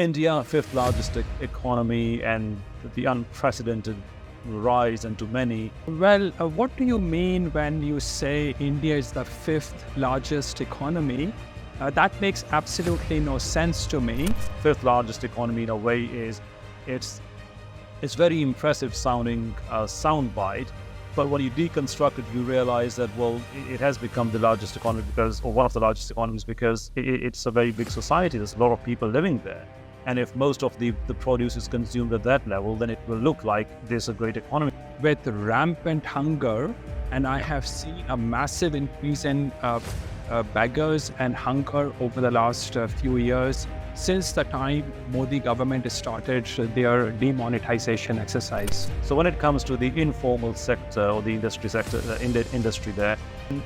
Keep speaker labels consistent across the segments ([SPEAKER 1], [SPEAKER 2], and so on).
[SPEAKER 1] India, fifth largest economy, and the unprecedented rise into many.
[SPEAKER 2] Well, what do you mean when you say India is the fifth largest economy? That makes absolutely no sense to me.
[SPEAKER 1] Fifth largest economy in a way is it's very impressive sounding soundbite, but when you deconstruct it, you realize that, well, it has become the largest economy or one of the largest economies because it's a very big society. There's a lot of people living there. And if most of the produce is consumed at that level, then it will look like there's a great economy.
[SPEAKER 2] With rampant hunger, and I have seen a massive increase in beggars and hunger over the last few years, since the time Modi government started their demonetization exercise.
[SPEAKER 1] So when it comes to the informal sector or the industry sector, industry there,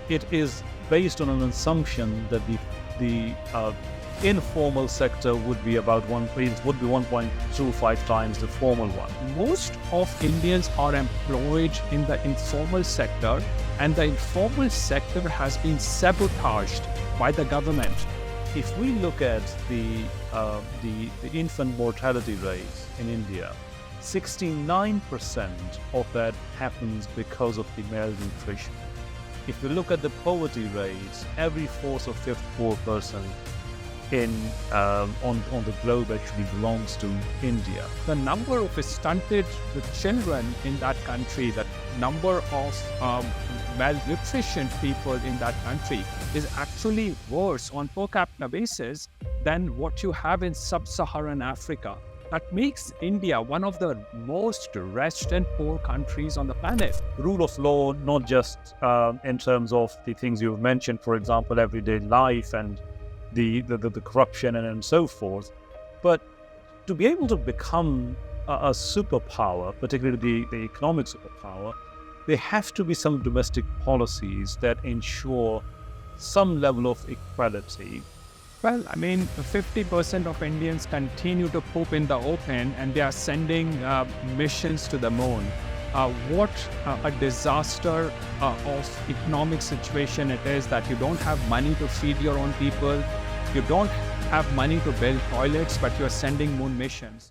[SPEAKER 1] it is based on an assumption that the informal sector would be about 1.25 times the formal one.
[SPEAKER 2] Most of Indians are employed in the informal sector, and the informal sector has been sabotaged by the government.
[SPEAKER 1] If we look at the infant mortality rate in India, 69% of that happens because of the malnutrition. If we look at the poverty rates, every fourth or fifth poor person on the globe actually belongs to India.
[SPEAKER 2] The number of stunted children in that country, the number of malnutrition people in that country is actually worse on per capita basis than what you have in sub-Saharan Africa. That makes India one of the most wretched and poor countries on the planet.
[SPEAKER 1] Rule of law, not just in terms of the things you've mentioned, for example, everyday life and the corruption and so forth, but to be able to become a superpower, particularly the economic superpower, there have to be some domestic policies that ensure some level of equality.
[SPEAKER 2] Well, I mean, 50% of Indians continue to poop in the open, and they are sending missions to the moon. What a disaster of economic situation it is that you don't have money to feed your own people, you don't have money to build toilets, but you're sending moon missions.